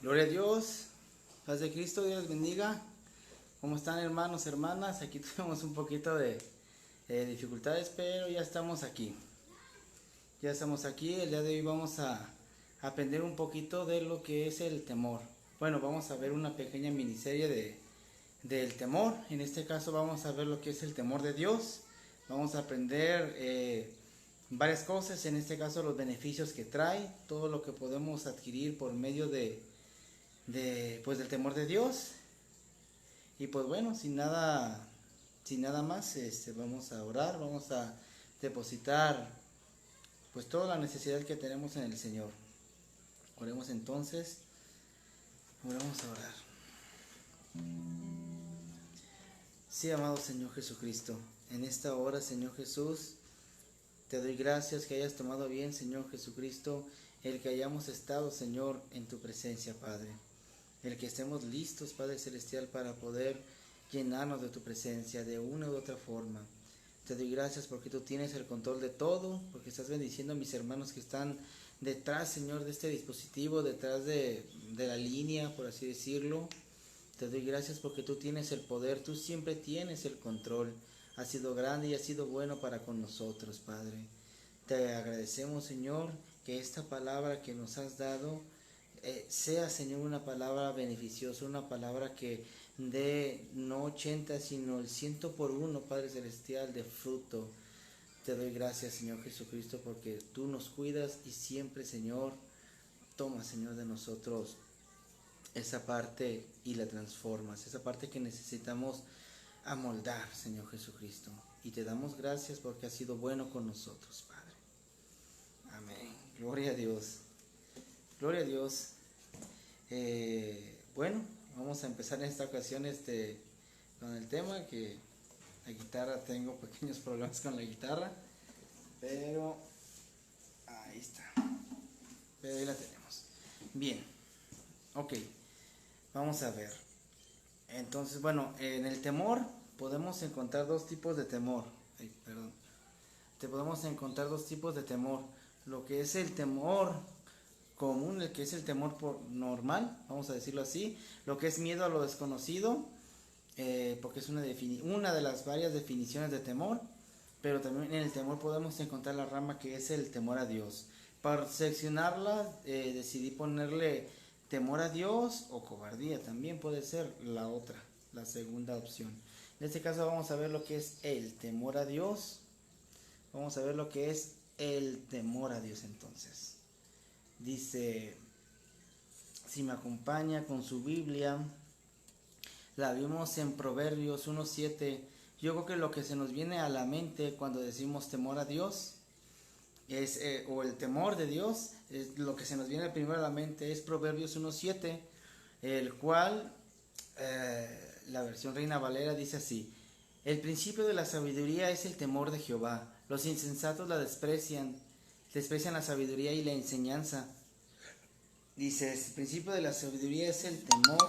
Gloria a Dios, paz de Cristo, Dios bendiga. ¿Cómo están hermanos, hermanas? Aquí tuvimos un poquito de dificultades, pero ya estamos aquí. Ya estamos aquí, el día de hoy vamos a aprender un poquito de lo que es el temor. Bueno, vamos a ver una pequeña miniserie del temor. En este caso vamos a ver lo que es el temor de Dios. Vamos a aprender varias cosas, en este caso los beneficios que trae, todo lo que podemos adquirir por medio pues del temor de Dios. Y pues bueno, sin nada más, vamos a orar, vamos a depositar pues toda la necesidad que tenemos en el Señor. Oremos entonces, oramos a orar. Sí, amado Señor Jesucristo, en esta hora, Señor Jesús, te doy gracias que hayas tomado bien, Señor Jesucristo, el que hayamos estado, Señor, en tu presencia, Padre. El que estemos listos, Padre Celestial, para poder llenarnos de tu presencia de una u otra forma. Te doy gracias porque tú tienes el control de todo, porque estás bendiciendo a mis hermanos que están detrás, Señor, de este dispositivo, detrás de la línea, por así decirlo. Te doy gracias porque tú tienes el poder, tú siempre tienes el control. Has sido grande y has sido bueno para con nosotros, Padre. Te agradecemos, Señor, que esta palabra que nos has dado sea, Señor, una palabra beneficiosa, una palabra que dé no 80, sino el 100 por 1, Padre Celestial, de fruto. Te doy gracias, Señor Jesucristo, porque tú nos cuidas y siempre, Señor, toma, Señor, de nosotros esa parte y la transformas, esa parte que necesitamos amoldar, Señor Jesucristo. Y te damos gracias porque has sido bueno con nosotros, Padre. Amén. Gloria a Dios. Gloria a Dios. Bueno, vamos a empezar en esta ocasión con el tema que la guitarra, tengo pequeños problemas con la guitarra, pero ahí está. Pero ahí la tenemos. Bien, ok, vamos a ver. Entonces, bueno, en el temor podemos encontrar dos tipos de temor. Ay, perdón. Te podemos encontrar dos tipos de temor. Lo que es el temor común, el que es el temor normal, vamos a decirlo así, lo que es miedo a lo desconocido, porque es una de las varias definiciones de temor, pero también en el temor podemos encontrar la rama que es el temor a Dios. Para seccionarla, decidí ponerle temor a Dios o cobardía, también puede ser la otra, la segunda opción. En este caso vamos a ver lo que es el temor a Dios, vamos a ver lo que es el temor a Dios entonces. Dice, si me acompaña con su Biblia, la vimos en Proverbios 1:7. Yo creo que lo que se nos viene a la mente cuando decimos temor a Dios es, o el temor de Dios, lo que se nos viene primero a la mente es Proverbios 1:7, el cual la versión Reina Valera dice así: el principio de la sabiduría es el temor de Jehová, los insensatos la desprecian la sabiduría y la enseñanza. Dice, el principio de la sabiduría es el temor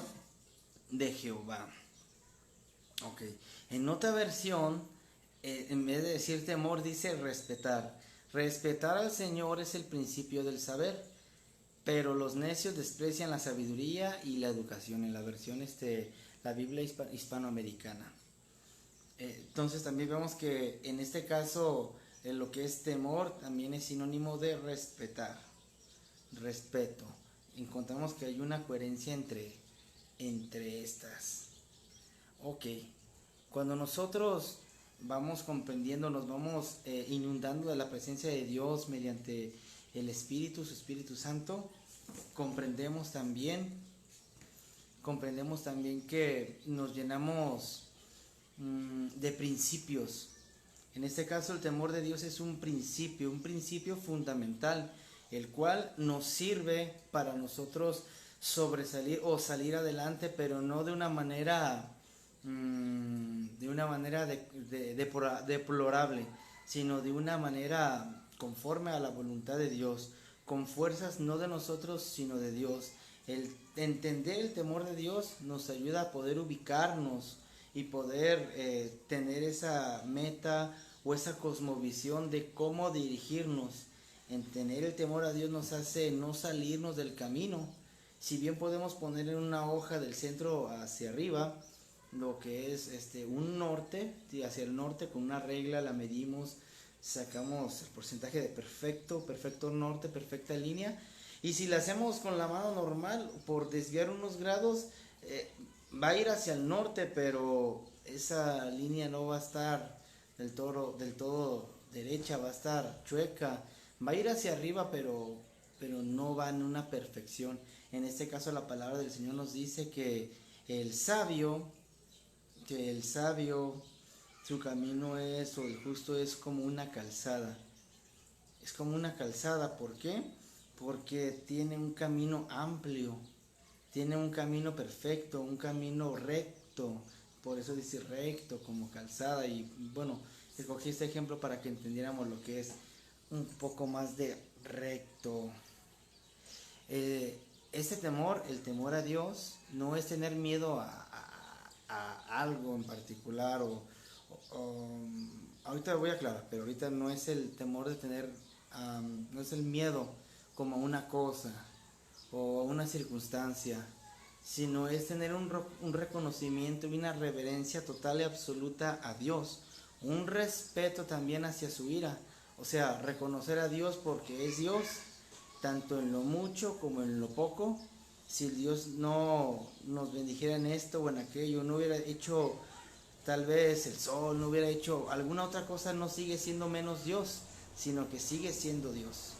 de Jehová. Ok, en otra versión, en vez de decir temor, dice respetar. Respetar al Señor es el principio del saber, pero los necios desprecian la sabiduría y la educación. En la versión, la Biblia hispanoamericana. Entonces también vemos que en este caso lo que es temor también es sinónimo de respetar, respeto. Encontramos que hay una coherencia entre estas. Ok, cuando nosotros vamos comprendiendo, nos vamos inundando de la presencia de Dios mediante el Espíritu, su Espíritu Santo, comprendemos también que nos llenamos de principios. En este caso el temor de Dios es un principio fundamental, el cual nos sirve para nosotros sobresalir o salir adelante, pero no de una manera deplorable, sino de una manera conforme a la voluntad de Dios, con fuerzas no de nosotros, sino de Dios. El entender el temor de Dios nos ayuda a poder ubicarnos y poder tener esa meta o esa cosmovisión de cómo dirigirnos. En tener el temor a Dios nos hace no salirnos del camino, Si bien podemos poner en una hoja del centro hacia arriba lo que es un norte, hacia el norte con una regla la medimos, sacamos el porcentaje de perfecto norte, perfecta línea, y si la hacemos con la mano normal, por desviar unos grados, va a ir hacia el norte, pero esa línea no va a estar del todo derecha, va a estar chueca, va a ir hacia arriba, pero no va en una perfección. En este caso la palabra del Señor nos dice que el sabio, su camino es, o el justo es como una calzada. Es como una calzada, ¿por qué? Porque tiene un camino amplio, tiene un camino perfecto, un camino recto, por eso dice recto como calzada. Y bueno, escogí este ejemplo para que entendiéramos lo que es un poco más de recto. Este temor, el temor a Dios, no es tener miedo a algo en particular ahorita lo voy a aclarar, pero ahorita no es el temor de tener, no es el miedo como a una cosa o a una circunstancia, sino es tener un reconocimiento y una reverencia total y absoluta a Dios, un respeto también hacia su ira, o sea, reconocer a Dios porque es Dios, tanto en lo mucho como en lo poco. Si Dios no nos bendijera en esto o en aquello, no hubiera hecho tal vez el sol, no hubiera hecho alguna otra cosa, no sigue siendo menos Dios, sino que sigue siendo Dios.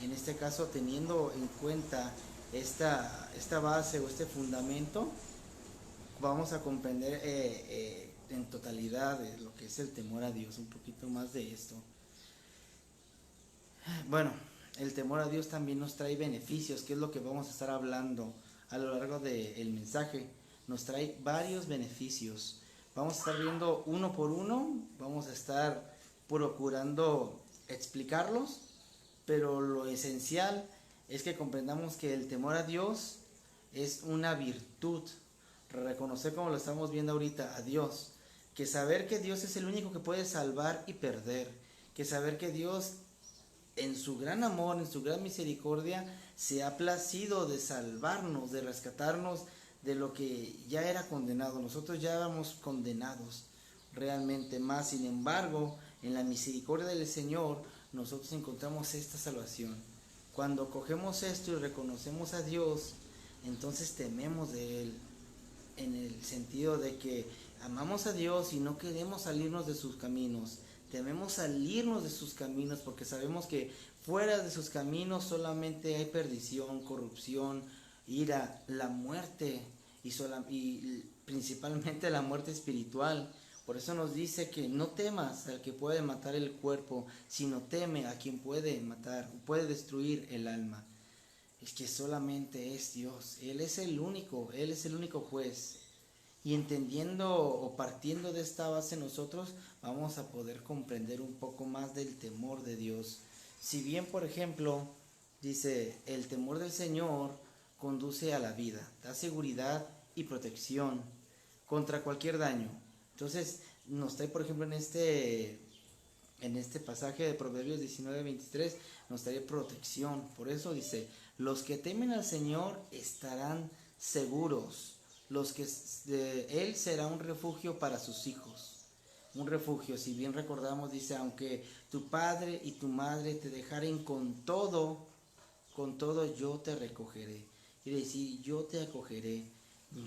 En este caso, teniendo en cuenta esta base o este fundamento, vamos a comprender en totalidad lo que es el temor a Dios, un poquito más de esto. Bueno, el temor a Dios también nos trae beneficios, que es lo que vamos a estar hablando a lo largo del mensaje. Nos trae varios beneficios. Vamos a estar viendo uno por uno, vamos a estar procurando explicarlos, pero lo esencial es que comprendamos que el temor a Dios es una virtud. Reconocer, como lo estamos viendo ahorita, a Dios. Que saber que Dios es el único que puede salvar y perder. Que saber que Dios, en su gran amor, en su gran misericordia, se ha placido de salvarnos, de rescatarnos de lo que ya era condenado. Nosotros ya éramos condenados realmente más. Sin embargo, en la misericordia del Señor, nosotros encontramos esta salvación. Cuando cogemos esto y reconocemos a Dios, entonces tememos de Él, en el sentido de que amamos a Dios y no queremos salirnos de sus caminos. Tememos salirnos de sus caminos porque sabemos que fuera de sus caminos solamente hay perdición, corrupción, ira, la muerte y principalmente la muerte espiritual. Por eso nos dice que no temas al que puede matar el cuerpo, sino teme a quien puede matar, puede destruir el alma. Es que solamente es Dios, Él es el único juez. Y entendiendo o partiendo de esta base nosotros vamos a poder comprender un poco más del temor de Dios. Si bien, por ejemplo, dice, el temor del Señor conduce a la vida, da seguridad y protección contra cualquier daño. Entonces nos trae, por ejemplo, en este pasaje de Proverbios 19:23, nos trae protección. Por eso dice, los que temen al Señor estarán seguros. Él será un refugio para sus hijos. Un refugio, si bien recordamos, dice, aunque tu padre y tu madre te dejaren con todo yo te recogeré. Quiere decir, yo te acogeré,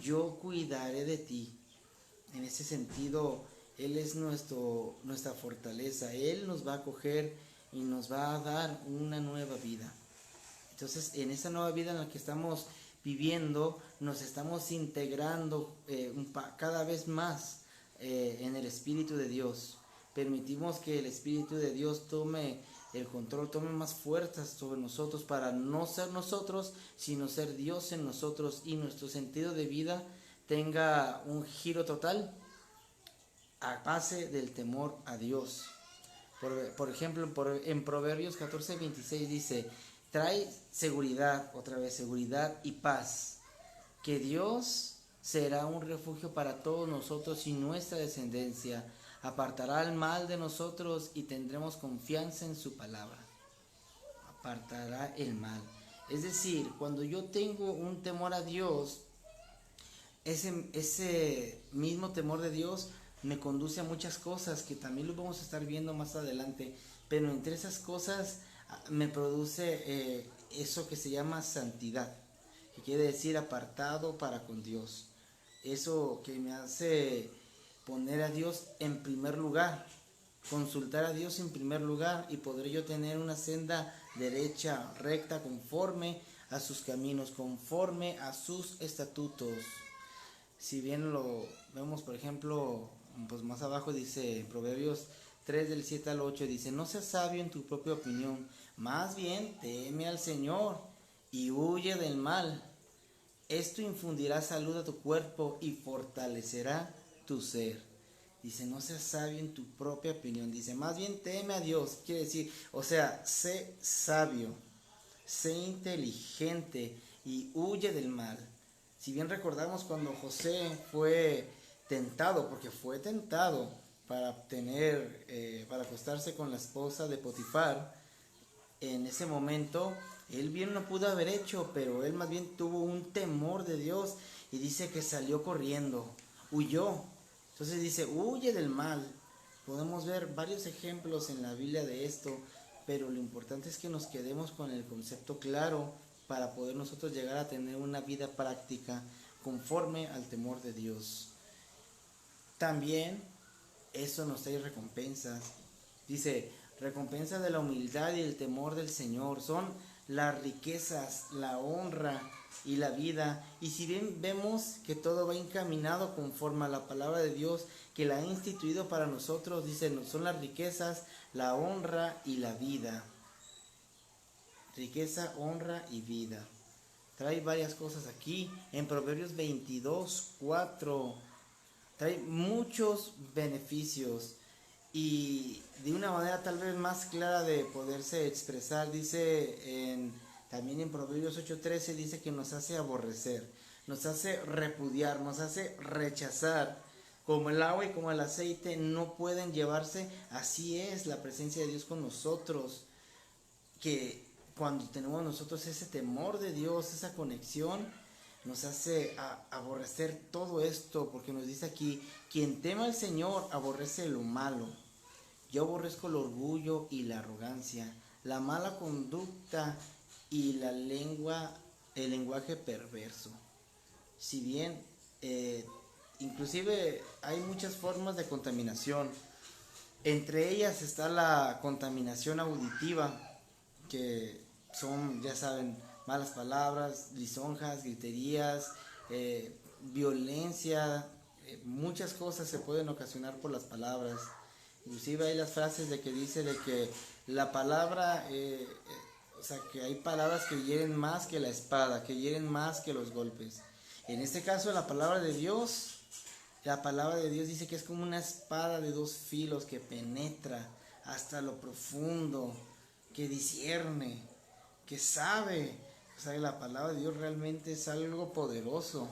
yo cuidaré de ti. En ese sentido, Él es nuestra fortaleza. Él nos va a acoger y nos va a dar una nueva vida. Entonces, en esa nueva vida en la que estamos viviendo, nos estamos integrando cada vez más en el Espíritu de Dios. Permitimos que el Espíritu de Dios tome el control, tome más fuerzas sobre nosotros para no ser nosotros, sino ser Dios en nosotros, y nuestro sentido de vida tenga un giro total a base del temor a Dios. Por ejemplo, en Proverbios 14:26 dice, trae seguridad, otra vez seguridad y paz, que Dios será un refugio para todos nosotros y nuestra descendencia, apartará el mal de nosotros y tendremos confianza en su palabra. Apartará el mal. Es decir, cuando yo tengo un temor a Dios, ese mismo temor de Dios me conduce a muchas cosas que también lo vamos a estar viendo más adelante, pero entre esas cosas me produce eso que se llama santidad, que quiere decir apartado para con Dios. Eso que me hace poner a Dios en primer lugar, consultar a Dios en primer lugar y poder yo tener una senda derecha, recta, conforme a sus caminos, conforme a sus estatutos. Si bien lo vemos, por ejemplo, pues más abajo dice en Proverbios 3 del 7 al 8, dice, no seas sabio en tu propia opinión, más bien teme al Señor y huye del mal. Esto infundirá salud a tu cuerpo y fortalecerá tu ser. Dice, no seas sabio en tu propia opinión. Dice, más bien teme a Dios. Quiere decir, o sea, sé sabio, sé inteligente y huye del mal. Si bien recordamos cuando José fue tentado, porque fue tentado para acostarse con la esposa de Potifar, en ese momento él bien no pudo haber hecho, pero él más bien tuvo un temor de Dios y dice que salió corriendo, huyó. Entonces dice, huye del mal. Podemos ver varios ejemplos en la Biblia de esto, pero lo importante es que nos quedemos con el concepto claro para poder nosotros llegar a tener una vida práctica conforme al temor de Dios. También eso nos trae recompensas. Dice, recompensa de la humildad y el temor del Señor son las riquezas, la honra y la vida. Y si bien vemos que todo va encaminado conforme a la palabra de Dios que la ha instituido para nosotros, dice, son las riquezas, la honra y la vida. Riqueza, honra y vida. Trae varias cosas aquí. En Proverbios 22:4 trae muchos beneficios y de una manera tal vez más clara de poderse expresar. Dice también en Proverbios 8:13 dice que nos hace aborrecer, nos hace repudiar, nos hace rechazar. Como el agua y como el aceite no pueden llevarse, así es la presencia de Dios con nosotros, que cuando tenemos nosotros ese temor de Dios, esa conexión, nos hace aborrecer todo esto, porque nos dice aquí, quien teme al Señor aborrece lo malo. Yo aborrezco el orgullo y la arrogancia, la mala conducta y el lenguaje perverso. Si bien, inclusive hay muchas formas de contaminación. Entre ellas está la contaminación auditiva, que son, ya saben, malas palabras, lisonjas, griterías, violencia, muchas cosas se pueden ocasionar por las palabras. Inclusive hay las frases de que dice de que la palabra, o sea, que hay palabras que hieren más que la espada, que hieren más que los golpes. En este caso la palabra de Dios dice que es como una espada de dos filos que penetra hasta lo profundo, que discierne, que sabe. O sea, la palabra de Dios realmente es algo poderoso,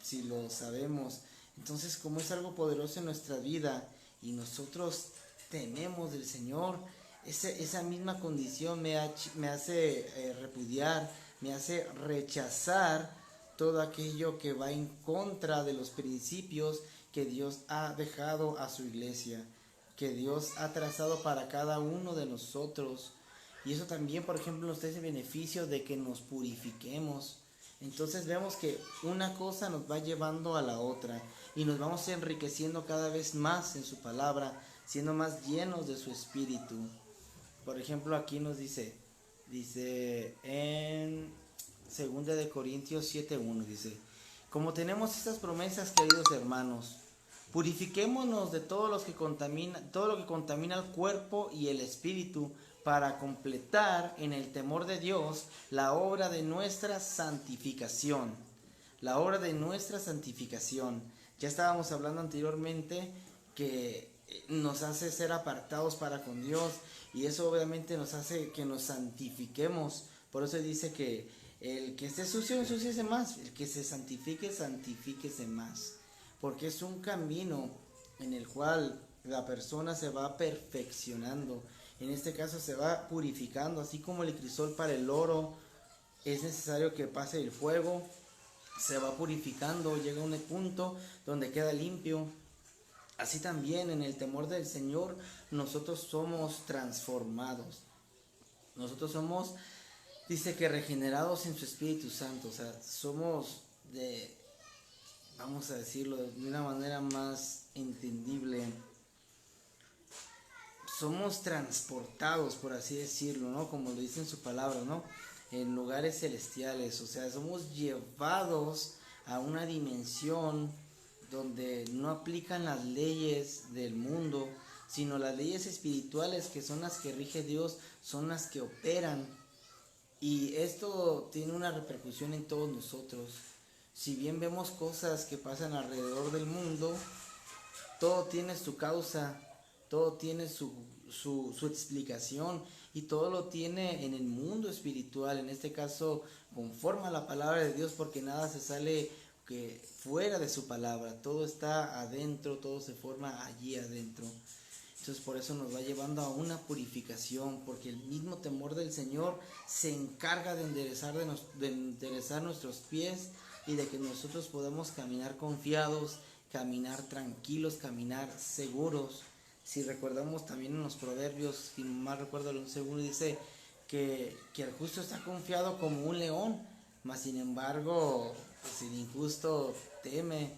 si lo sabemos. Entonces, como es algo poderoso en nuestra vida y nosotros tememos del Señor, esa misma condición me hace repudiar, me hace rechazar todo aquello que va en contra de los principios que Dios ha dejado a su iglesia, que Dios ha trazado para cada uno de nosotros. Y eso también, por ejemplo, nos da ese beneficio de que nos purifiquemos. Entonces vemos que una cosa nos va llevando a la otra y nos vamos enriqueciendo cada vez más en su palabra, siendo más llenos de su espíritu. Por ejemplo, aquí nos dice en 2 Corintios 7:1, dice, como tenemos estas promesas, queridos hermanos, purifiquémonos de todo lo que contamina el cuerpo y el espíritu, para completar en el temor de Dios la obra de nuestra santificación. La obra de nuestra santificación. Ya estábamos hablando anteriormente que nos hace ser apartados para con Dios, y eso obviamente nos hace que nos santifiquemos. Por eso dice que el que esté sucio, ensúciese más. El que se santifique, santifíquese más. Porque es un camino en el cual la persona se va perfeccionando. En este caso se va purificando, así como el crisol para el oro es necesario que pase el fuego, se va purificando, llega a un punto donde queda limpio. Así también en el temor del Señor nosotros somos transformados. Nosotros somos, dice que regenerados en su Espíritu Santo. O sea, somos vamos a decirlo de una manera más entendible, somos transportados, por así decirlo, ¿no? Como lo dice en su palabra, ¿no? En lugares celestiales. O sea, somos llevados a una dimensión donde no aplican las leyes del mundo, sino las leyes espirituales, que son las que rige Dios, son las que operan. Y esto tiene una repercusión en todos nosotros. Si bien vemos cosas que pasan alrededor del mundo, todo tiene su causa, todo tiene su explicación, y todo lo tiene en el mundo espiritual, en este caso conforme a la palabra de Dios, porque nada se sale que fuera de su palabra, todo está adentro, todo se forma allí adentro. Entonces por eso nos va llevando a una purificación, porque el mismo temor del Señor se encarga de enderezar nuestros pies, y de que nosotros podamos caminar confiados, caminar tranquilos, caminar seguros. Si recordamos también en los proverbios, si mal recuerdo el 11:1, dice que el justo está confiado como un león, mas sin embargo pues el injusto teme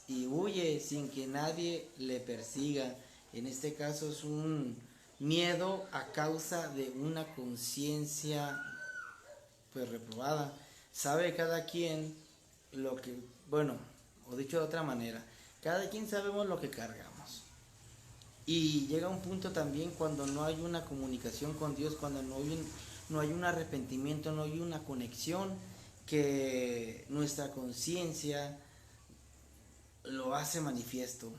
y huye sin que nadie le persiga. En este caso es un miedo a causa de una conciencia pues reprobada. Sabe cada quien lo que, bueno, o dicho de otra manera, cada quien sabemos lo que cargamos. Y llega un punto también cuando no hay una comunicación con Dios, cuando no hay un arrepentimiento, no hay una conexión, que nuestra conciencia lo hace manifiesto,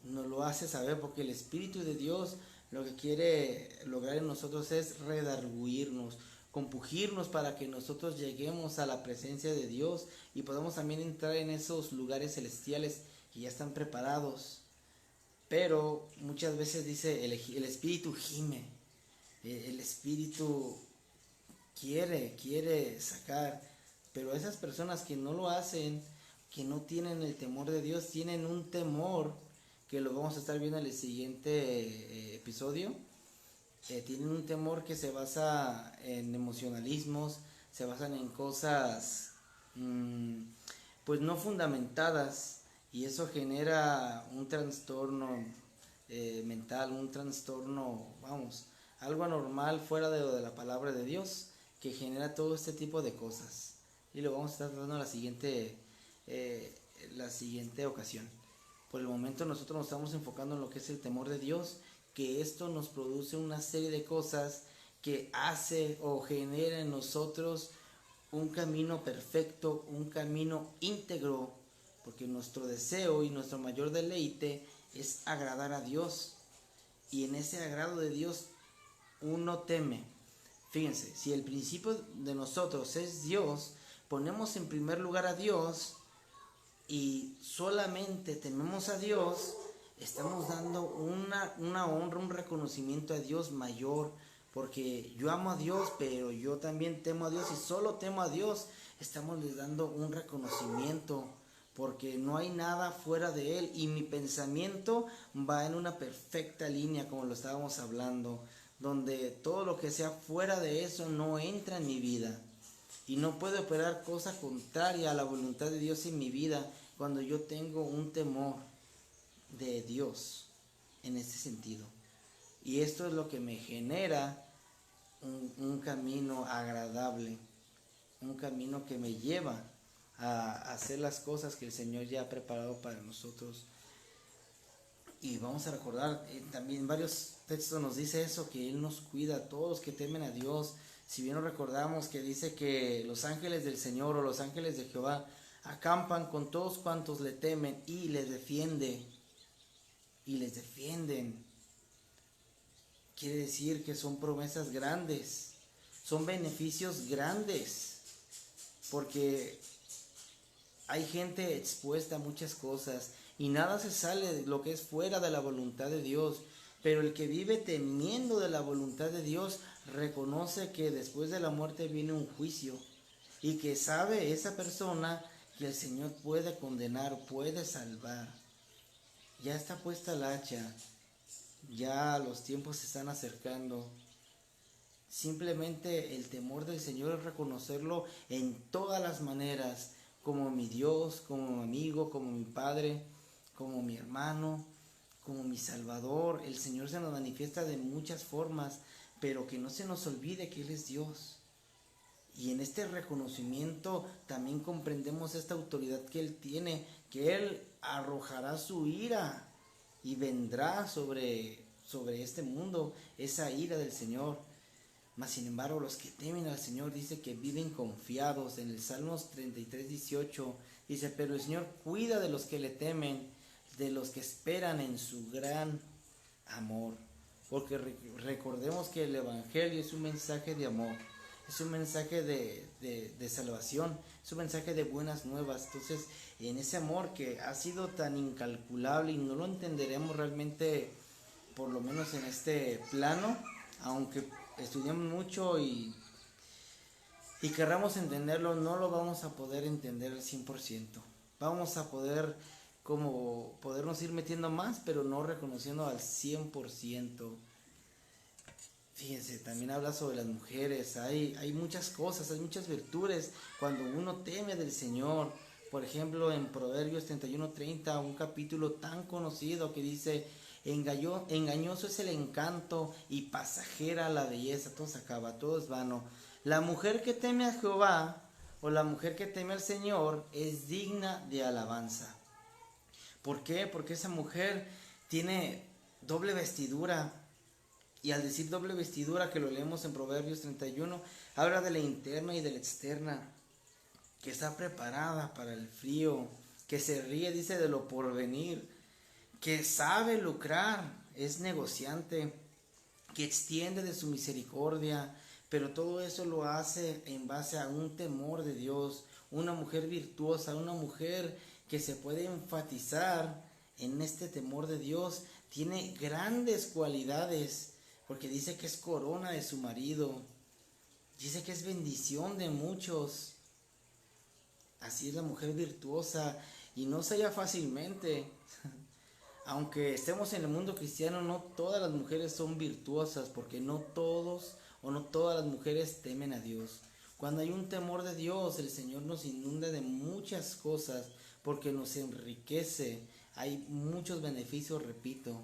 nos lo hace saber, porque el Espíritu de Dios lo que quiere lograr en nosotros es redarguirnos, compugirnos, para que nosotros lleguemos a la presencia de Dios y podamos también entrar en esos lugares celestiales que ya están preparados. Pero muchas veces dice el Espíritu gime, el Espíritu quiere sacar, pero esas personas que no lo hacen, que no tienen el temor de Dios, tienen un temor que lo vamos a estar viendo en el siguiente episodio. Tienen un temor que se basa en emocionalismos, se basan en cosas pues no fundamentadas, y eso genera un trastorno mental, un trastorno, vamos, algo anormal fuera de la palabra de Dios, que genera todo este tipo de cosas. Y lo vamos a estar tratando la siguiente ocasión. Por el momento nosotros nos estamos enfocando en lo que es el temor de Dios, que esto nos produce una serie de cosas que hace o genera en nosotros un camino perfecto, un camino íntegro, porque nuestro deseo y nuestro mayor deleite es agradar a Dios, y en ese agrado de Dios uno teme. Fíjense, si el principio de nosotros es Dios, ponemos en primer lugar a Dios y solamente tememos a Dios, estamos dando una honra, un reconocimiento a Dios mayor, porque yo amo a Dios, pero yo también temo a Dios, y solo temo a Dios, estamos les dando un reconocimiento, porque no hay nada fuera de Él, y mi pensamiento va en una perfecta línea, como lo estábamos hablando, donde todo lo que sea fuera de eso no entra en mi vida, y no puede operar cosa contraria a la voluntad de Dios en mi vida, cuando yo tengo un temor de Dios en ese sentido. Y esto es lo que me genera un camino agradable, un camino que me lleva a hacer las cosas que el Señor ya ha preparado para nosotros. Y vamos a recordar, también varios textos nos dice eso, que Él nos cuida a todos los que temen a Dios. Si bien nos recordamos que dice que los ángeles del Señor o los ángeles de Jehová acampan con todos cuantos le temen y les defienden. Quiere decir que son promesas grandes, son beneficios grandes, porque hay gente expuesta a muchas cosas y nada se sale de lo que es fuera de la voluntad de Dios. Pero el que vive temiendo de la voluntad de Dios reconoce que después de la muerte viene un juicio, y que sabe esa persona que el Señor puede condenar, puede salvar. Ya está puesta el hacha, ya los tiempos se están acercando. Simplemente el temor del Señor es reconocerlo en todas las maneras, como mi Dios, como mi amigo, como mi Padre, como mi hermano, como mi Salvador. El Señor se nos manifiesta de muchas formas, pero que no se nos olvide que Él es Dios. Y en este reconocimiento también comprendemos esta autoridad que Él tiene, que Él arrojará su ira y vendrá sobre este mundo, esa ira del Señor. Mas sin embargo, los que temen al Señor dice que viven confiados. En el Salmos 33:18 dice, pero el Señor cuida de los que le temen, de los que esperan en su gran amor. Porque recordemos que el Evangelio es un mensaje de amor, es un mensaje de salvación, es un mensaje de buenas nuevas. Entonces, en ese amor que ha sido tan incalculable y no lo entenderemos realmente, por lo menos en este plano, aunque estudiamos mucho y querramos entenderlo, no lo vamos a poder entender al 100%. Vamos a podernos ir metiendo más, pero no reconociendo al 100%. Fíjense, también habla sobre las mujeres, hay muchas cosas, hay muchas virtudes cuando uno teme del Señor. Por ejemplo, en Proverbios 31:30, un capítulo tan conocido que dice, engañoso es el encanto y pasajera la belleza, todo se acaba, todo es vano. La mujer que teme a Jehová o la mujer que teme al Señor es digna de alabanza. ¿Por qué? Porque esa mujer tiene doble vestidura. Y al decir doble vestidura, que lo leemos en Proverbios 31, habla de la interna y de la externa, que está preparada para el frío, que se ríe, dice, de lo porvenir, que sabe lucrar, es negociante, que extiende de su misericordia, pero todo eso lo hace en base a un temor de Dios, una mujer virtuosa, una mujer que se puede enfatizar en este temor de Dios, tiene grandes cualidades, porque dice que es corona de su marido, dice que es bendición de muchos. Así es la mujer virtuosa y no se halla fácilmente. Aunque estemos en el mundo cristiano, no todas las mujeres son virtuosas, porque no todos o no todas las mujeres temen a Dios. Cuando hay un temor de Dios, el Señor nos inunda de muchas cosas, porque nos enriquece. Hay muchos beneficios, repito.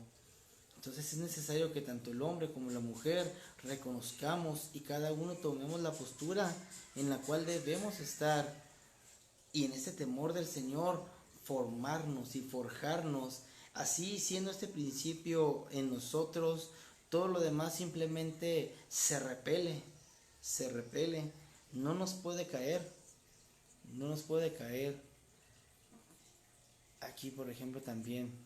Entonces es necesario que tanto el hombre como la mujer reconozcamos y cada uno tomemos la postura en la cual debemos estar, y en ese temor del Señor formarnos y forjarnos. Así, siendo este principio en nosotros, todo lo demás simplemente se repele, no nos puede caer, no nos puede caer. Aquí, por ejemplo, también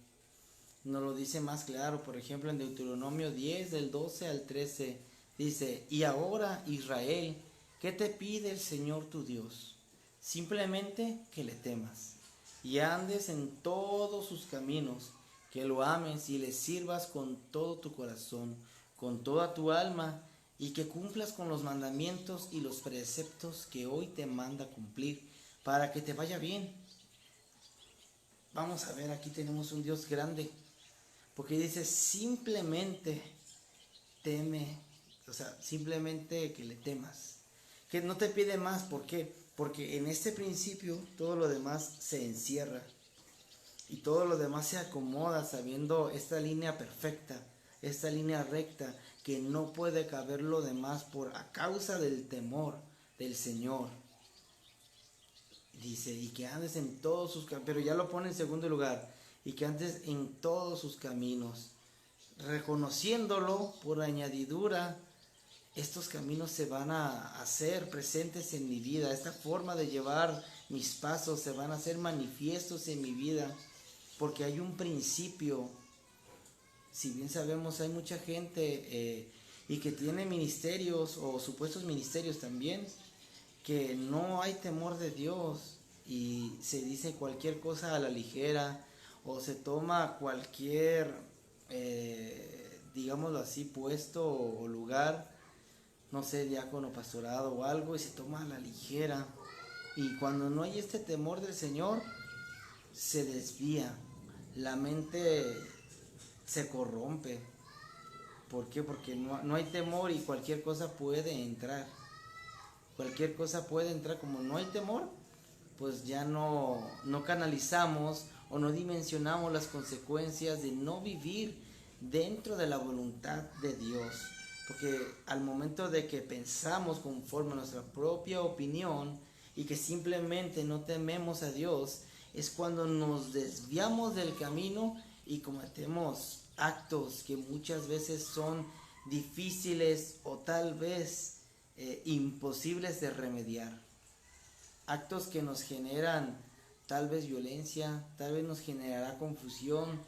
nos lo dice más claro, por ejemplo, en Deuteronomio 10, del 12 al 13, dice, y ahora, Israel, ¿qué te pide el Señor tu Dios? Simplemente que le temas y andes en todos sus caminos, que lo ames y le sirvas con todo tu corazón, con toda tu alma, y que cumplas con los mandamientos y los preceptos que hoy te manda cumplir, para que te vaya bien. Vamos a ver, aquí tenemos un Dios grande, porque dice simplemente teme, o sea, simplemente que le temas, que no te pide más. ¿Por qué? Porque en este principio todo lo demás se encierra y todo lo demás se acomoda sabiendo esta línea perfecta, esta línea recta, que no puede caber lo demás a causa del temor del Señor. Dice, y que andes en todos sus caminos, pero ya lo pone en segundo lugar, y que andes en todos sus caminos, reconociéndolo por añadidura. Estos caminos se van a hacer presentes en mi vida, esta forma de llevar mis pasos se van a hacer manifiestos en mi vida, porque hay un principio. Si bien sabemos, hay mucha gente y que tiene ministerios o supuestos ministerios también, que no hay temor de Dios y se dice cualquier cosa a la ligera, o se toma cualquier, digámoslo así, puesto o lugar no sé, diácono, pastorado o algo y se toma a la ligera. Y cuando no hay este temor del Señor, se desvía, la mente se corrompe. ¿Por qué? Porque no hay temor y cualquier cosa puede entrar. Cualquier cosa puede entrar, como no hay temor, pues ya no canalizamos o no dimensionamos las consecuencias de no vivir dentro de la voluntad de Dios. Porque al momento de que pensamos conforme a nuestra propia opinión y que simplemente no tememos a Dios, es cuando nos desviamos del camino y cometemos actos que muchas veces son difíciles o tal vez imposibles de remediar. Actos que nos generan tal vez violencia, tal vez nos generará confusión,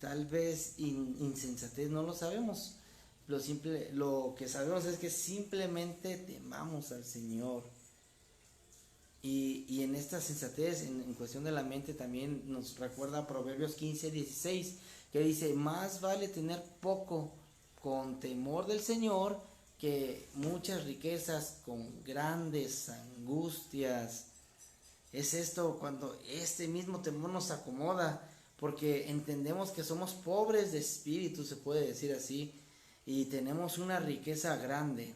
tal vez insensatez, no lo sabemos. Lo que sabemos es que simplemente temamos al Señor. Y en esta sensatez, en cuestión de la mente, también nos recuerda Proverbios 15:16, que dice: más vale tener poco con temor del Señor que muchas riquezas con grandes angustias. Es esto cuando este mismo temor nos acomoda, porque entendemos que somos pobres de espíritu, se puede decir así, y tenemos una riqueza grande.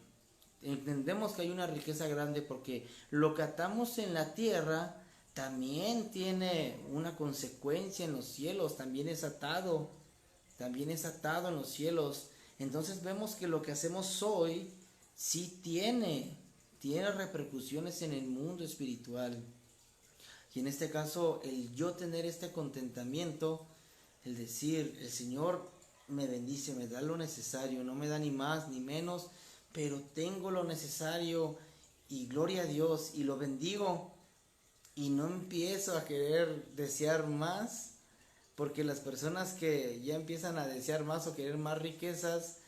Entendemos que hay una riqueza grande porque lo que atamos en la tierra también tiene una consecuencia en los cielos, también es atado en los cielos. Entonces vemos que lo que hacemos hoy sí tiene repercusiones en el mundo espiritual. Y en este caso, el yo tener este contentamiento, el decir, el Señor me bendice, me da lo necesario, no me da ni más ni menos, pero tengo lo necesario y gloria a Dios y lo bendigo y no empiezo a querer desear más, porque las personas que ya empiezan a desear más o querer más riquezas,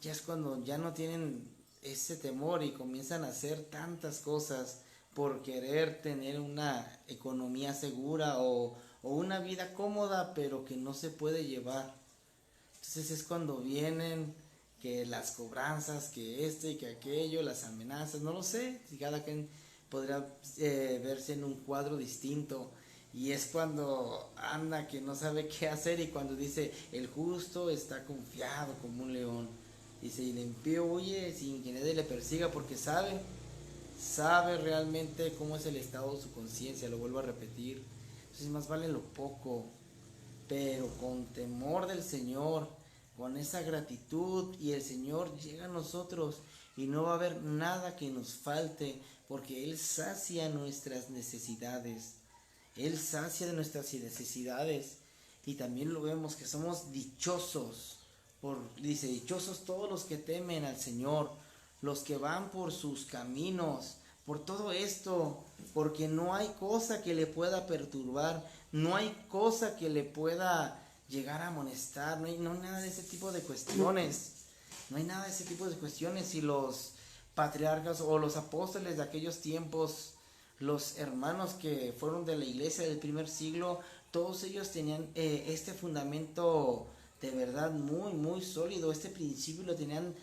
ya es cuando ya no tienen ese temor y comienzan a hacer tantas cosas por querer tener una economía segura o una vida cómoda, pero que no se puede llevar. Entonces es cuando vienen que las cobranzas, que esto y que aquello, las amenazas, no lo sé, si cada quien podrá verse en un cuadro distinto. Y es cuando anda que no sabe qué hacer y cuando dice, el justo está confiado como un león. Dice, y el impío huye sin que nadie le persiga porque sabe realmente cómo es el estado de su conciencia, lo vuelvo a repetir. Entonces más vale lo poco, pero con temor del Señor, con esa gratitud, y el Señor llega a nosotros y no va a haber nada que nos falte, porque Él sacia nuestras necesidades. Él sacia de nuestras necesidades. Y también lo vemos que somos dichosos. Dice, dichosos todos los que temen al Señor, los que van por sus caminos, por todo esto, porque no hay cosa que le pueda perturbar, no hay cosa que le pueda llegar a amonestar, no hay nada de ese tipo de cuestiones, no hay nada de ese tipo de cuestiones. Y los patriarcas o los apóstoles de aquellos tiempos, los hermanos que fueron de la iglesia del primer siglo, todos ellos tenían este fundamento de verdad muy muy sólido. Este principio lo tenían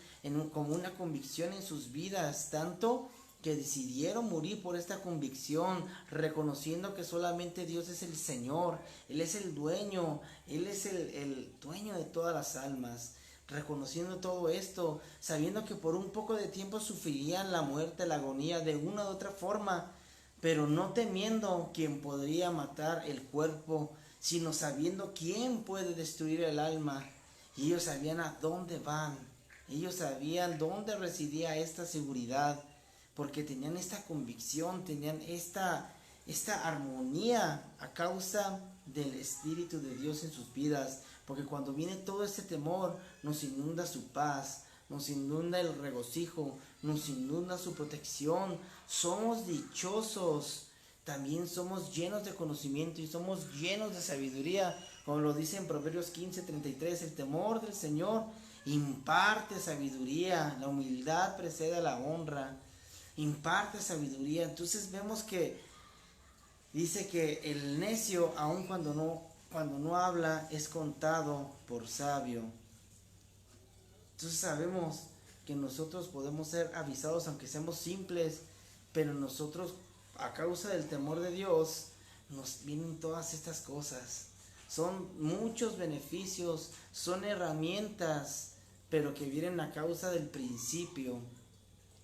como una convicción en sus vidas, tanto que decidieron morir por esta convicción, reconociendo que solamente Dios es el Señor, Él es el dueño, Él es el dueño de todas las almas. Reconociendo todo esto, sabiendo que por un poco de tiempo sufrirían la muerte, la agonía de una u otra forma, pero no temiendo quien podría matar el cuerpo, sino sabiendo quién puede destruir el alma. Y ellos sabían a dónde van, ellos sabían dónde residía esta seguridad, porque tenían esta convicción, tenían esta armonía a causa del Espíritu de Dios en sus vidas. Porque cuando viene todo este temor, nos inunda su paz, nos inunda el regocijo, nos inunda su protección. Somos dichosos, también somos llenos de conocimiento y somos llenos de sabiduría. Como lo dice en Proverbios 15:33, el temor del Señor imparte sabiduría, la humildad precede a la honra, imparte sabiduría. Entonces vemos que dice que el necio, aun cuando no habla, es contado por sabio. Entonces sabemos que nosotros podemos ser avisados aunque seamos simples, pero nosotros a causa del temor de Dios nos vienen todas estas cosas. Son muchos beneficios, son herramientas, pero que vienen a causa del principio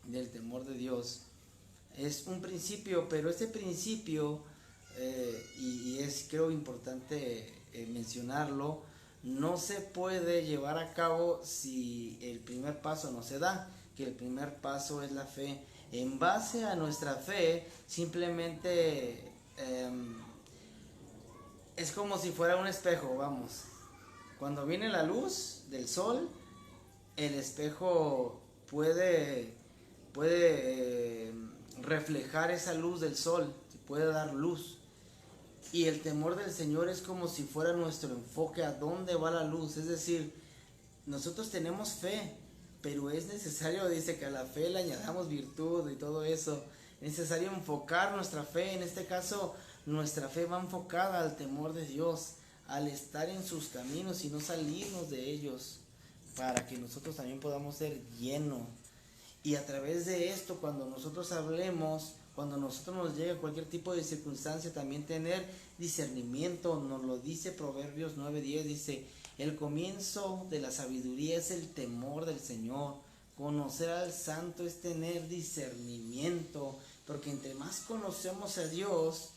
del temor de Dios. Es un principio, pero este principio, y es creo importante mencionarlo, no se puede llevar a cabo si el primer paso no se da, que el primer paso es la fe. En base a nuestra fe, simplemente es como si fuera un espejo, vamos. Cuando viene la luz del sol, el espejo puede reflejar esa luz del sol, puede dar luz. Y el temor del Señor es como si fuera nuestro enfoque a dónde va la luz. Es decir, nosotros tenemos fe, pero es necesario, dice que a la fe le añadamos virtud y todo eso. Es necesario enfocar nuestra fe. En este caso, nuestra fe va enfocada al temor de Dios, al estar en sus caminos y no salirnos de ellos, para que nosotros también podamos ser llenos. Y a través de esto, cuando nosotros hablemos, cuando a nosotros nos llegue cualquier tipo de circunstancia, también tener discernimiento. Nos lo dice Proverbios 9:10, dice: el comienzo de la sabiduría es el temor del Señor. Conocer al Santo es tener discernimiento, porque entre más conocemos a Dios,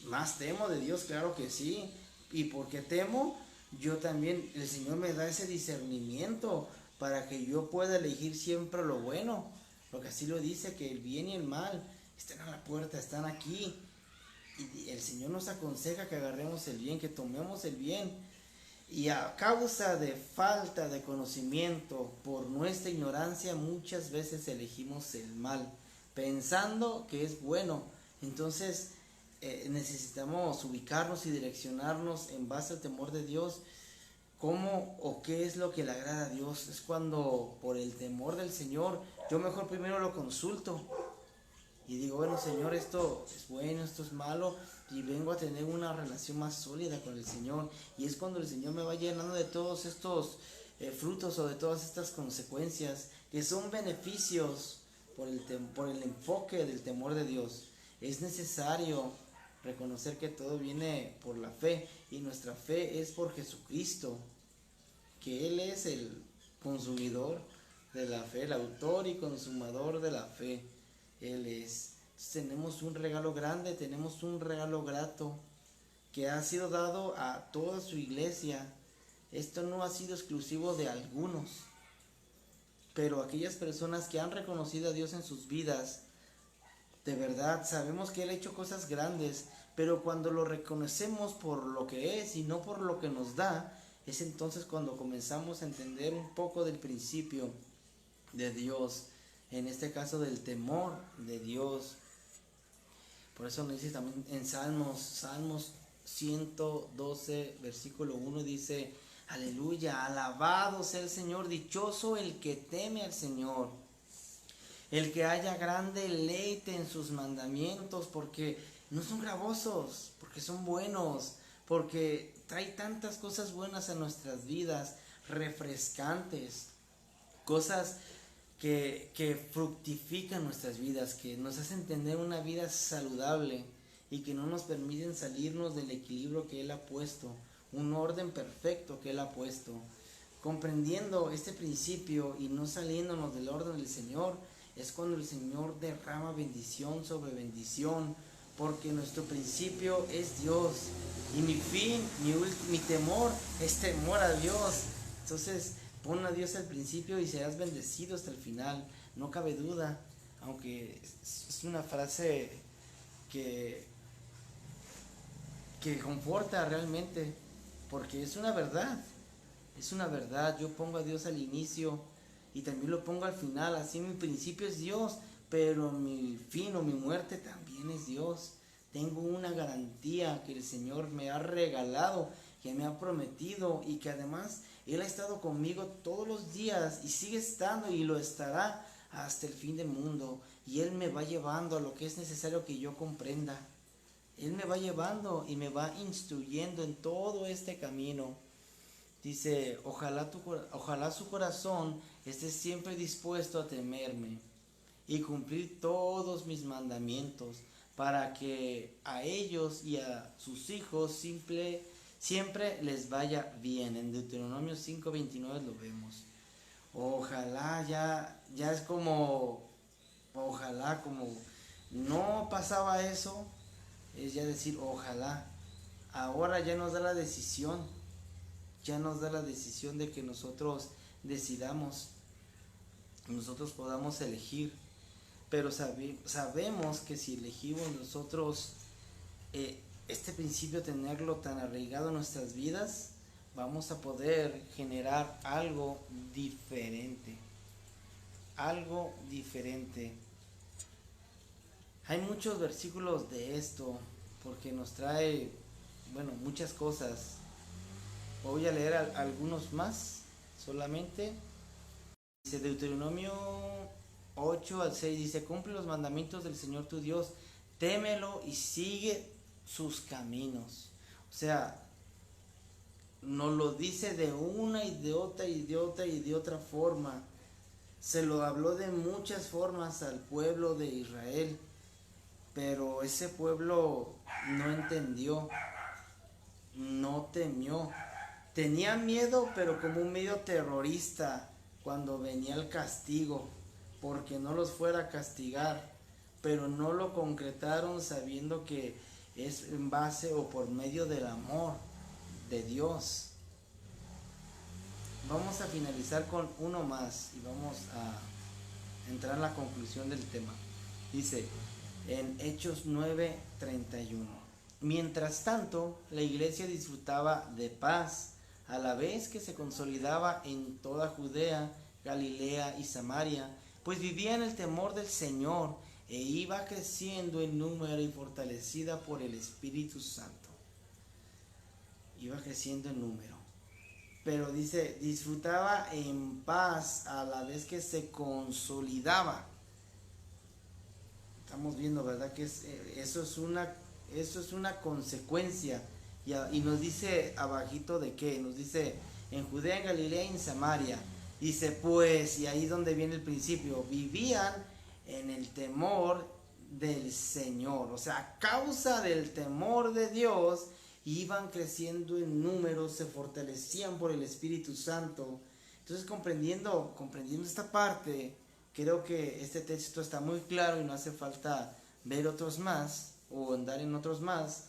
más temo de Dios, claro que sí. Y porque temo, yo también, el Señor me da ese discernimiento para que yo pueda elegir siempre lo bueno, porque así lo dice, que el bien y el mal están a la puerta, están aquí, y el Señor nos aconseja que agarremos el bien, que tomemos el bien, y a causa de falta de conocimiento, por nuestra ignorancia, muchas veces elegimos el mal, pensando que es bueno. Entonces necesitamos ubicarnos y direccionarnos en base al temor de Dios. ¿Cómo o qué es lo que le agrada a Dios? Es cuando por el temor del Señor yo mejor primero lo consulto y digo: bueno, Señor, esto es bueno, esto es malo, y vengo a tener una relación más sólida con el Señor. Y es cuando el Señor me va llenando de todos estos frutos, o de todas estas consecuencias que son beneficios por el enfoque del temor de Dios. Es necesario reconocer que todo viene por la fe, y nuestra fe es por Jesucristo, que Él es el consumidor de la fe, el autor y consumador de la fe. Él es. Entonces, tenemos un regalo grande, tenemos un regalo grato que ha sido dado a toda su iglesia. Esto no ha sido exclusivo de algunos, pero aquellas personas que han reconocido a Dios en sus vidas, de verdad sabemos que Él ha hecho cosas grandes, pero cuando lo reconocemos por lo que es y no por lo que nos da, es entonces cuando comenzamos a entender un poco del principio de Dios, en este caso del temor de Dios. Por eso nos dice también en Salmos 112, versículo 1, dice: aleluya, alabado sea el Señor, dichoso el que teme al Señor, el que haya gran deleite en sus mandamientos, porque no son gravosos, porque son buenos, porque trae tantas cosas buenas a nuestras vidas, refrescantes, cosas que fructifican nuestras vidas, que nos hacen tener una vida saludable y que no nos permiten salirnos del equilibrio que Él ha puesto, un orden perfecto que Él ha puesto. Comprendiendo este principio y no saliéndonos del orden del Señor, es cuando el Señor derrama bendición sobre bendición, porque nuestro principio es Dios, y mi fin, mi temor es temor a Dios. Entonces, pon a Dios al principio y serás bendecido hasta el final, no cabe duda. Aunque es una frase que conforta realmente, porque es una verdad. Es una verdad. Yo pongo a Dios al inicio y también lo pongo al final. Así mi principio es Dios, pero mi fin o mi muerte también es Dios. Tengo una garantía que el Señor me ha regalado, que me ha prometido, y que además Él ha estado conmigo todos los días y sigue estando y lo estará hasta el fin del mundo. Y Él me va llevando a lo que es necesario que yo comprenda. Él me va llevando y me va instruyendo en todo este camino. Dice, ojalá su corazón esté siempre dispuesto a temerme y cumplir todos mis mandamientos, para que a ellos y a sus hijos siempre les vaya bien. En Deuteronomio 5:29 lo vemos. Ojalá ya es como, ojalá como no pasaba eso, es ya decir ojalá. Ahora ya nos da la decisión, ya nos da la decisión de que nosotros decidamos, nosotros podamos elegir, pero sabemos que si elegimos nosotros este principio, tenerlo tan arraigado en nuestras vidas, vamos a poder generar algo diferente, algo diferente. Hay muchos versículos de esto, porque nos trae, bueno, muchas cosas. Voy a leer algunos más solamente. Dice Deuteronomio 8:6, dice, cumple los mandamientos del Señor tu Dios, témelo y sigue sus caminos. O sea, nos lo dice de una y de otra y de otra y de otra forma. Se lo habló de muchas formas al pueblo de Israel, pero ese pueblo no entendió, no temió. Tenía miedo, pero como un medio terrorista cuando venía el castigo, porque no los fuera a castigar, pero no lo concretaron sabiendo que es en base o por medio del amor de Dios. Vamos a finalizar con uno más y vamos a entrar en la conclusión del tema. Dice en Hechos 9:31, mientras tanto la iglesia disfrutaba de paz, a la vez que se consolidaba en toda Judea, Galilea y Samaria, pues vivía en el temor del Señor e iba creciendo en número y fortalecida por el Espíritu Santo. Iba creciendo en número. Pero dice, disfrutaba en paz a la vez que se consolidaba. Estamos viendo, ¿verdad? Que eso es una consecuencia. Y nos dice abajito de qué. Nos dice en Judea, en Galilea y en Samaria. Dice pues, y ahí donde viene el principio, vivían en el temor del Señor. O sea, a causa del temor de Dios, iban creciendo en números, se fortalecían por el Espíritu Santo. Entonces, comprendiendo esta parte, creo que este texto está muy claro y no hace falta ver otros más o andar en otros más.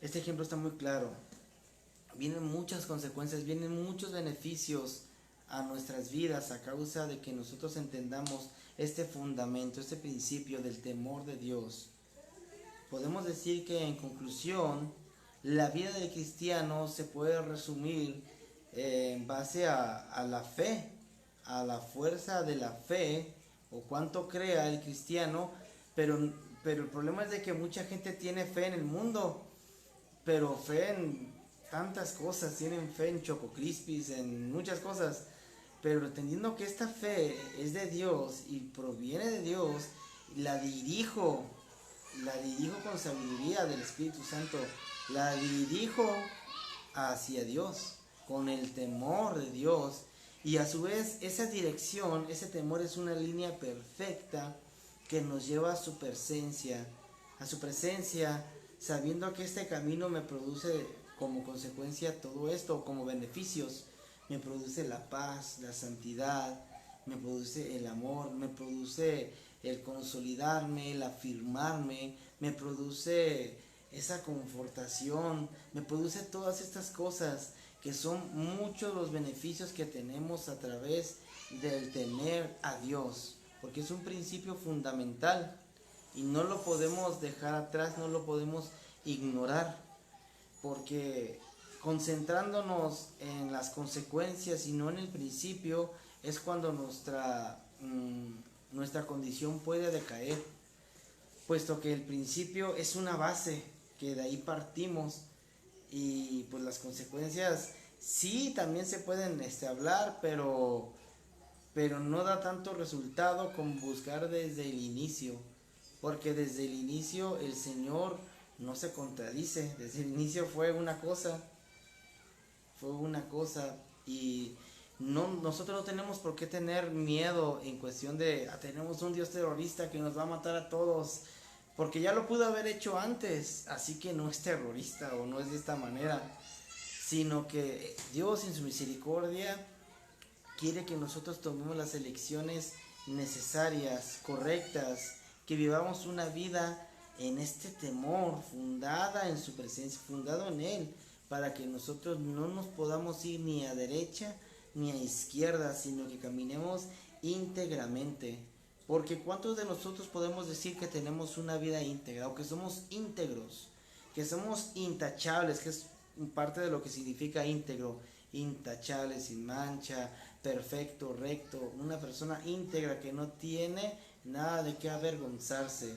Este ejemplo está muy claro. Vienen muchas consecuencias, vienen muchos beneficios a nuestras vidas a causa de que nosotros entendamos este fundamento, este principio del temor de Dios. Podemos decir que en conclusión, la vida del cristiano se puede resumir en base a la fe, a la fuerza de la fe o cuánto crea el cristiano, pero el problema es de que mucha gente tiene fe en el mundo, pero fe en tantas cosas, tienen fe en Choco Crispies, en muchas cosas, pero entendiendo que esta fe es de Dios y proviene de Dios, la dirijo con sabiduría del Espíritu Santo, la dirijo hacia Dios, con el temor de Dios, y a su vez esa dirección, ese temor es una línea perfecta que nos lleva a su presencia, sabiendo que este camino me produce como consecuencia todo esto, como beneficios, me produce la paz, la santidad, me produce el amor, me produce el consolidarme, el afirmarme, me produce esa confortación, me produce todas estas cosas que son muchos los beneficios que tenemos a través del temer a Dios, porque es un principio fundamental y no lo podemos dejar atrás, no lo podemos ignorar, porque concentrándonos en las consecuencias y no en el principio es cuando nuestra condición puede decaer, puesto que el principio es una base que de ahí partimos y pues las consecuencias sí también se pueden hablar, pero no da tanto resultado como buscar desde el inicio, porque desde el inicio el Señor no se contradice, desde el inicio fue una cosa, fue una cosa. Y nosotros no tenemos por qué tener miedo en cuestión de tenemos un Dios terrorista que nos va a matar a todos, porque ya lo pudo haber hecho antes, así que no es terrorista o no es de esta manera, sino que Dios en su misericordia quiere que nosotros tomemos las elecciones necesarias, correctas, que vivamos una vida en este temor, fundada en su presencia, fundado en Él, para que nosotros no nos podamos ir ni a derecha ni a izquierda, sino que caminemos íntegramente. Porque ¿cuántos de nosotros podemos decir que tenemos una vida íntegra o que somos íntegros, que somos intachables, que es parte de lo que significa íntegro, intachable, sin mancha, perfecto, recto, una persona íntegra que no tiene nada de qué avergonzarse?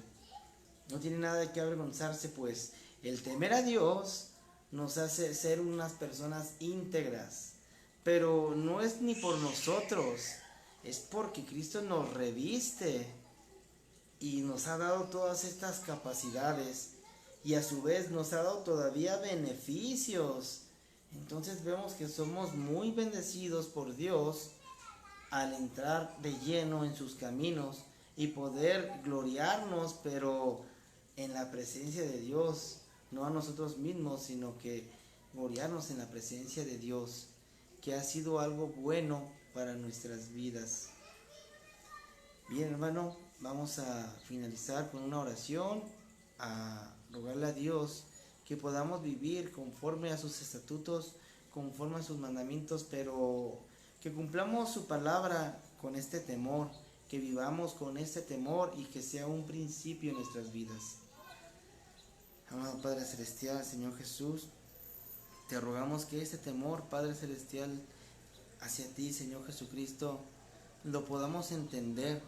No tiene nada de qué avergonzarse, pues el temer a Dios nos hace ser unas personas íntegras, pero no es ni por nosotros, es porque Cristo nos reviste y nos ha dado todas estas capacidades y a su vez nos ha dado todavía beneficios. Entonces vemos que somos muy bendecidos por Dios al entrar de lleno en sus caminos y poder gloriarnos, pero en la presencia de Dios, no a nosotros mismos, sino que gloriarnos en la presencia de Dios, que ha sido algo bueno para nuestras vidas. Bien, hermano, vamos a finalizar con una oración, a rogarle a Dios que podamos vivir conforme a sus estatutos, conforme a sus mandamientos, pero que cumplamos su palabra con este temor, que vivamos con este temor y que sea un principio en nuestras vidas. Amado Padre Celestial, Señor Jesús, te rogamos que este temor, Padre Celestial, hacia ti, Señor Jesucristo, lo podamos entender,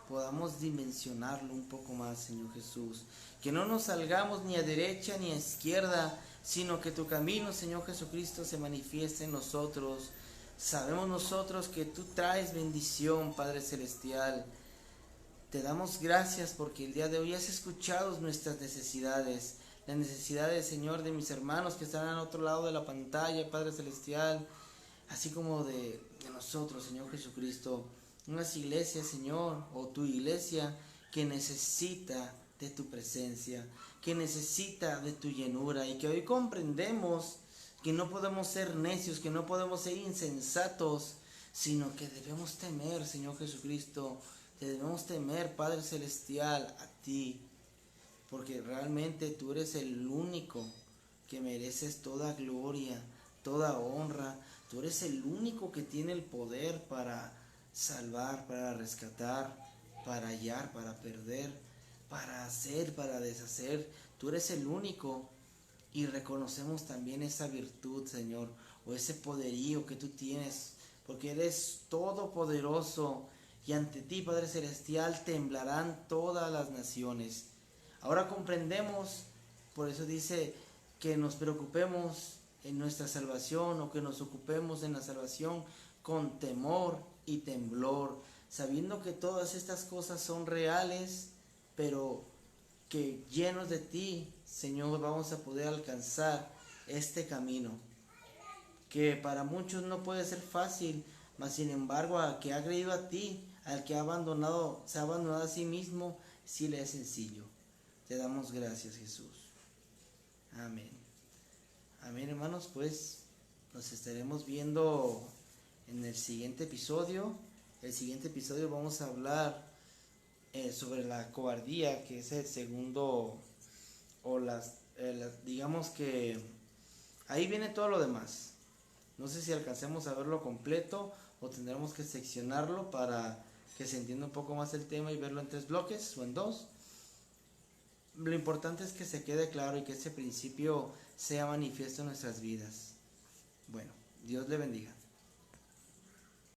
podamos dimensionarlo un poco más, Señor Jesús. Que no nos salgamos ni a derecha ni a izquierda, sino que tu camino, Señor Jesucristo, se manifieste en nosotros. Sabemos nosotros que tú traes bendición, Padre Celestial. Te damos gracias porque el día de hoy has escuchado nuestras necesidades. Las necesidades, Señor, de mis hermanos que están al otro lado de la pantalla, Padre Celestial, así como de nosotros, Señor Jesucristo. Unas iglesias, Señor, o tu iglesia que necesita de tu presencia, que necesita de tu llenura, y que hoy comprendemos que no podemos ser necios, que no podemos ser insensatos, sino que debemos temer, Señor Jesucristo, te debemos temer, Padre Celestial, a ti, porque realmente tú eres el único que mereces toda gloria, toda honra. Tú eres el único que tiene el poder para salvar, para rescatar, para hallar, para perder, para hacer, para deshacer. Tú eres el único, y reconocemos también esa virtud, Señor, o ese poderío que tú tienes, porque eres todopoderoso, y ante ti, Padre Celestial, temblarán todas las naciones. Ahora comprendemos, por eso dice que nos preocupemos en nuestra salvación, o que nos ocupemos en la salvación con temor y temblor, sabiendo que todas estas cosas son reales, pero que llenos de ti, Señor, vamos a poder alcanzar este camino, que para muchos no puede ser fácil, mas sin embargo al que ha creído a ti, al que se ha abandonado a sí mismo, sí le es sencillo. Te damos gracias, Jesús. Amén. Amén, hermanos, pues nos estaremos viendo en el siguiente episodio. El siguiente episodio vamos a hablar sobre la cobardía, que es el segundo, o digamos que ahí viene todo lo demás. No sé si alcancemos a verlo completo o tendremos que seccionarlo para que se entienda un poco más el tema y verlo en 3 bloques o en 2. Lo importante es que se quede claro y que ese principio sea manifiesto en nuestras vidas. Bueno, Dios le bendiga.